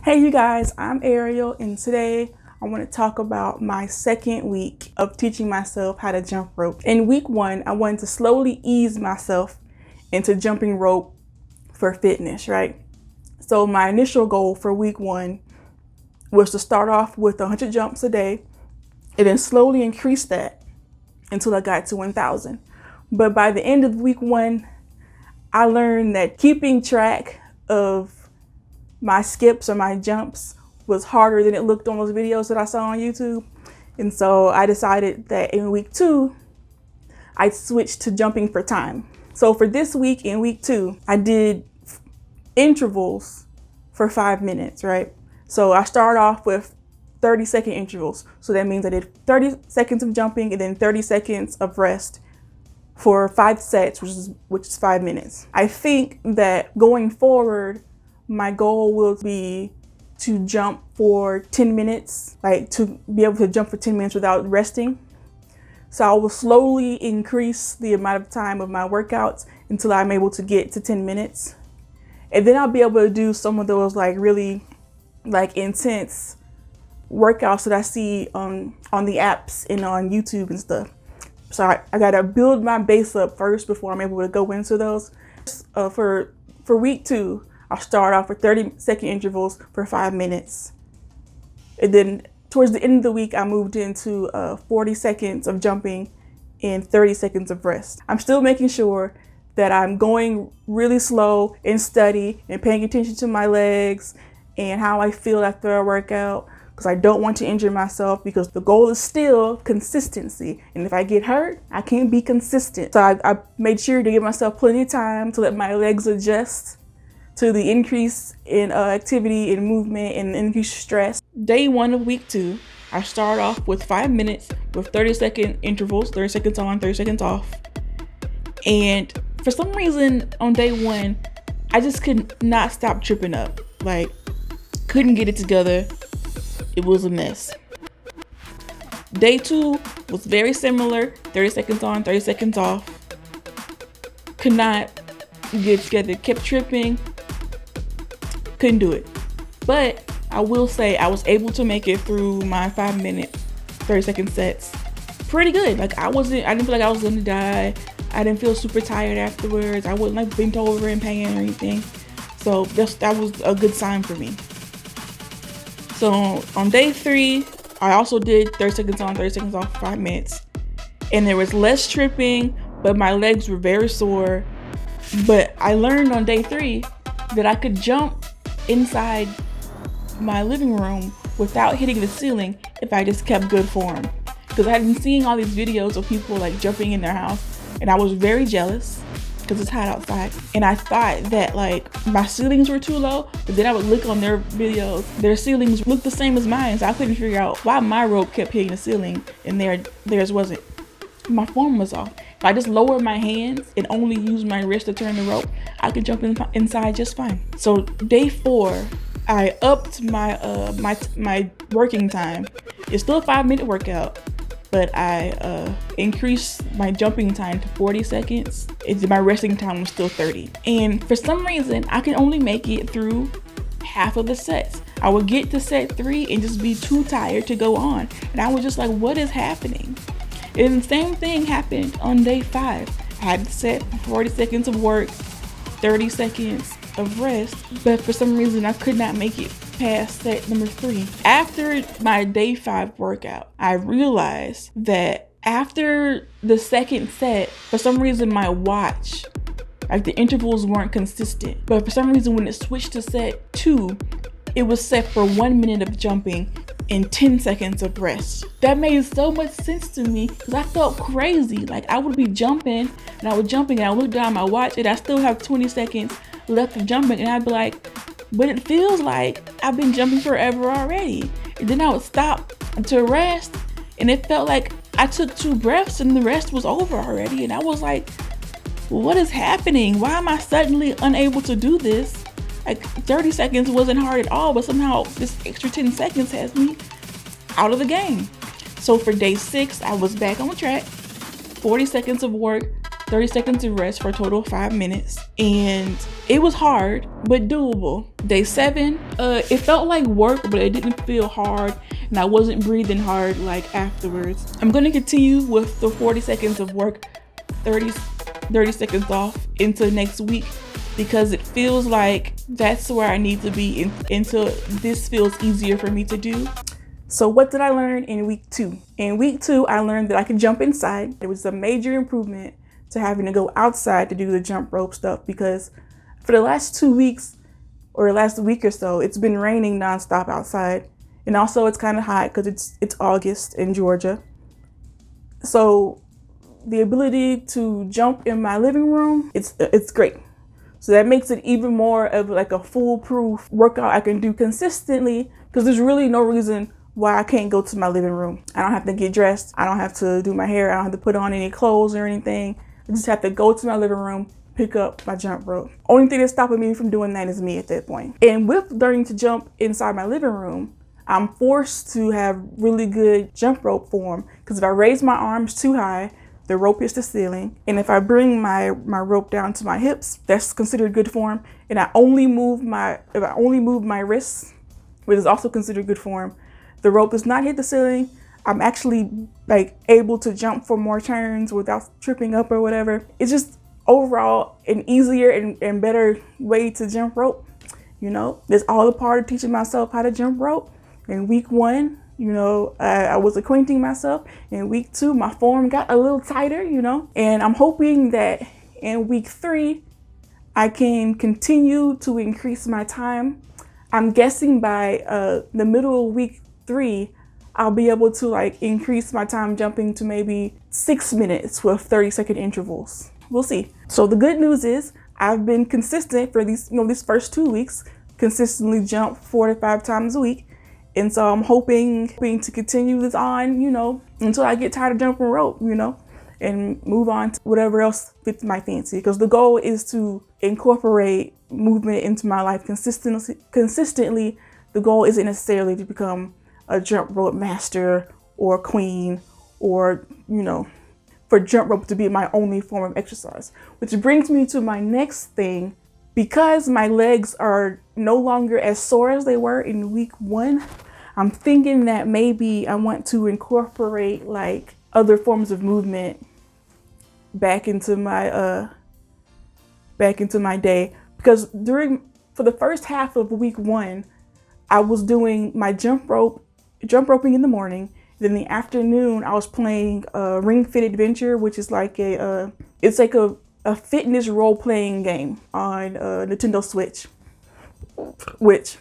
Hey you guys, I'm Ariel, and today I want to talk about my second week of teaching myself how to jump rope. In week 1, I wanted to slowly ease myself into jumping rope for fitness, right? So my initial goal for week 1 was to start off with 100 jumps a day and then slowly increase that until I got to 1,000. But by the end of week 1, I learned that keeping track of my skips or my jumps was harder than it looked on those videos that I saw on YouTube. And so I decided that in week 2, I'd switch to jumping for time. So for this week, in week 2, I did intervals for 5 minutes, right? So I started off with 30-second intervals. So that means I did 30 seconds of jumping and then 30 seconds of rest for 5 sets, which is 5 minutes. I think that going forward, my goal will be to jump for 10 minutes, like to be able to jump for 10 minutes without resting. So I will slowly increase the amount of time of my workouts until I'm able to get to 10 minutes. And then I'll be able to do some of those really intense workouts that I see on the apps and on YouTube and stuff. So I gotta build my base up first before I'm able to go into those. For week 2, I'll start off with 30-second intervals for 5 minutes. And then towards the end of the week, I moved into 40 seconds of jumping and 30 seconds of rest. I'm still making sure that I'm going really slow and steady and paying attention to my legs and how I feel after a workout, because I don't want to injure myself, because the goal is still consistency. And if I get hurt, I can't be consistent. So I made sure to give myself plenty of time to let my legs adjust to the increase in activity and movement and increased stress. Day 1 of week 2, I start off with 5 minutes with 30-second intervals, 30 seconds on, 30 seconds off. And for some reason on day 1, I just could not stop tripping up. Couldn't get it together. It was a mess. Day 2 was very similar, 30 seconds on, 30 seconds off. Could not get it together, kept tripping. Couldn't do it. But I will say I was able to make it through my 5 minute, 30-second sets pretty good. I didn't feel like I was gonna die. I didn't feel super tired afterwards. I wasn't bent over in pain or anything. So that was a good sign for me. So on day 3, I also did 30 seconds on, 30 seconds off, 5 minutes. And there was less tripping, but my legs were very sore. But I learned on day 3 that I could jump inside my living room without hitting the ceiling if I just kept good form. Because I had been seeing all these videos of people jumping in their house, and I was very jealous because it's hot outside. And I thought that my ceilings were too low, but then I would look on their videos, their ceilings looked the same as mine. So I couldn't figure out why my rope kept hitting the ceiling and theirs wasn't. My form was off. If I just lower my hands and only use my wrist to turn the rope, I could jump inside just fine. So day 4, I upped my working time. It's still a 5-minute workout, but I increased my jumping time to 40 seconds. My resting time was still 30. And for some reason, I can only make it through half of the sets. I would get to set 3 and just be too tired to go on. And I was just like, what is happening? And the same thing happened on day 5. I had to set 40 seconds of work, 30 seconds of rest, but for some reason I could not make it past set number 3. After my day 5 workout, I realized that after the second set, for some reason my watch, the intervals weren't consistent. But for some reason when it switched to set 2, it was set for 1 minute of jumping and 10 seconds of rest. That made so much sense to me because I felt crazy. I would be jumping and I would look down at my watch and I still have 20 seconds left of jumping, and I'd be like, but it feels like I've been jumping forever already. And then I would stop to rest and it felt like I took 2 breaths and the rest was over already. And I was like, what is happening? Why am I suddenly unable to do this? 30 seconds wasn't hard at all, but somehow this extra 10 seconds has me out of the game. So for day 6, I was back on track. 40 seconds of work, 30 seconds of rest for a total of 5 minutes. And it was hard, but doable. Day 7, it felt like work, but it didn't feel hard, and I wasn't breathing hard like afterwards. I'm gonna continue with the 40 seconds of work, 30 seconds off into next week, because it feels like that's where I need to be until this feels easier for me to do. So what did I learn in week 2? In week 2, I learned that I could jump inside. It was a major improvement to having to go outside to do the jump rope stuff, because for the last 2 weeks or the last week or so, it's been raining nonstop outside. And also it's kind of hot because it's August in Georgia. So the ability to jump in my living room, it's great. So that makes it even more of like a foolproof workout I can do consistently, because there's really no reason why I can't go to my living room. I don't have to get dressed. I don't have to do my hair. I don't have to put on any clothes or anything. I just have to go to my living room, pick up my jump rope. Only thing that's stopping me from doing that is me at that point. And with learning to jump inside my living room, I'm forced to have really good jump rope form, because if I raise my arms too high, the rope hits the ceiling. And if I bring my rope down to my hips, that's considered good form. And if I only move my wrists, which is also considered good form, the rope does not hit the ceiling. I'm actually like able to jump for more turns without tripping up or whatever. It's just overall an easier and better way to jump rope. You know, it's all a part of teaching myself how to jump rope. In week 1, you know, I was acquainting myself. In week 2, my form got a little tighter, you know, and I'm hoping that in week 3, I can continue to increase my time. I'm guessing by the middle of week 3, I'll be able to like increase my time jumping to maybe 6 minutes with 30-second intervals. We'll see. So the good news is I've been consistent for these first 2 weeks, consistently jump 4 to 5 times a week. And so I'm hoping to continue this on, you know, until I get tired of jumping rope, you know, and move on to whatever else fits my fancy. Because the goal is to incorporate movement into my life consistently. The goal isn't necessarily to become a jump rope master or queen, or, you know, for jump rope to be my only form of exercise. Which brings me to my next thing. Because my legs are no longer as sore as they were in week 1, I'm thinking that maybe I want to incorporate like other forms of movement back into my day. Because for the first half of week 1, I was doing my jump roping in the morning. Then in the afternoon, I was playing Ring Fit Adventure, which is like a fitness role-playing game on Nintendo Switch, which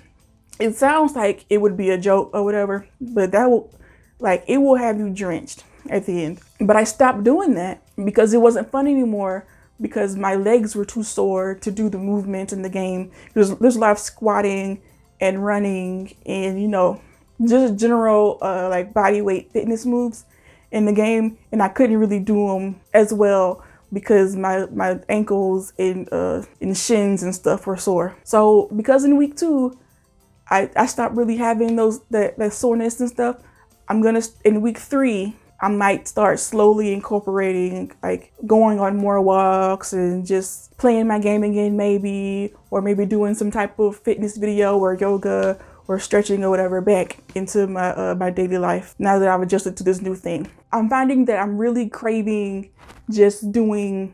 it sounds like it would be a joke or whatever, but it will have you drenched at the end. But I stopped doing that because it wasn't fun anymore, because my legs were too sore to do the movement in the game. There's a lot of squatting and running and, you know, just general like body weight fitness moves in the game, and I couldn't really do them as well because my ankles and shins and stuff were sore. So because in week 2 I stopped really having that soreness and stuff, in week 3 I might start slowly incorporating like going on more walks and just playing my game again, maybe, or maybe doing some type of fitness video or yoga or stretching or whatever back into my daily life now that I've adjusted to this new thing. I'm finding that I'm really craving just doing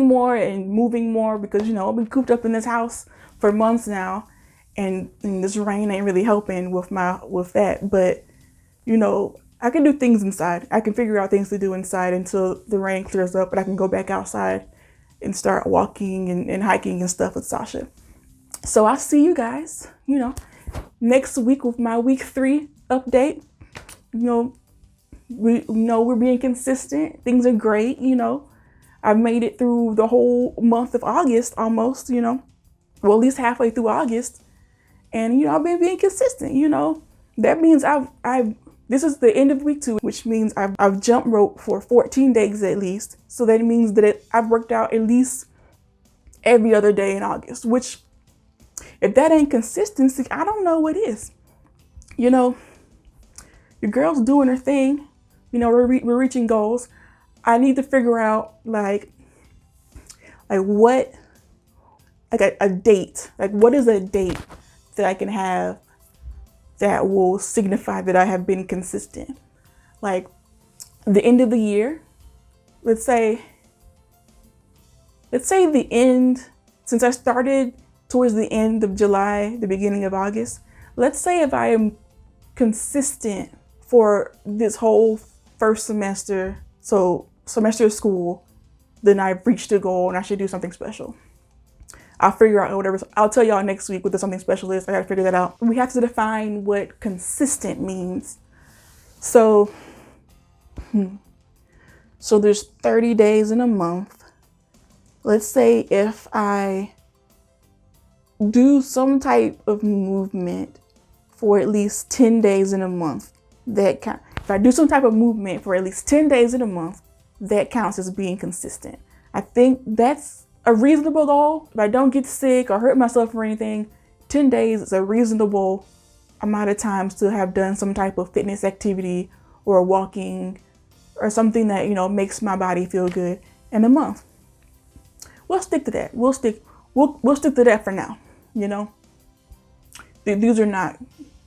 more and moving more, because, you know, I've been cooped up in this house for months now, and this rain ain't really helping with that. But, you know, I can do things inside. I can figure out things to do inside until the rain clears up, but I can go back outside and start walking and hiking and stuff with Sasha. So I'll see you guys, you know, next week with my week 3 update. You know, we're being consistent. Things are great, you know. I've made it through the whole month of August almost, you know. Well, at least halfway through August. And, you know, I've been being consistent, you know. That means this is the end of week 2, which means I've jumped rope for 14 days at least. So that means that I've worked out at least every other day in August, which, if that ain't consistency, I don't know what is. You know, your girl's doing her thing. You know, we're reaching goals. I need to figure out, like, Like what, like a date, like what is a date that I can have that will signify that I have been consistent? Like the end of the year, let's say the end, since I started towards the end of July, the beginning of August, let's say if I am consistent for this whole first semester, so semester of school, then I've reached a goal and I should do something special. I'll figure out whatever. I'll tell y'all next week what the something special is. I gotta figure that out. We have to define what consistent means. So there's 30 days in a month. Let's say if I do some type of movement for at least 10 days in a month, if I do some type of movement for at least 10 days in a month, that counts as being consistent. I think that's a reasonable goal. If I don't get sick or hurt myself or anything, 10 days is a reasonable amount of times to have done some type of fitness activity or walking or something that, makes my body feel good in a month. We'll stick to that. We'll stick to that for now. These are not,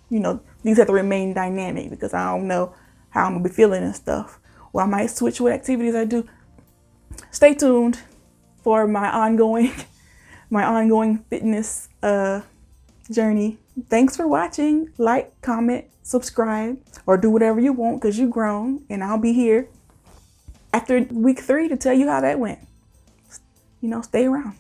these have to remain dynamic because I don't know how I'm gonna be feeling and stuff. Or I might switch what activities I do. Stay tuned for my ongoing fitness journey. Thanks for watching. Like, comment, subscribe, or do whatever you want because you've grown, and I'll be here after week 3 to tell you how that went. Stay around.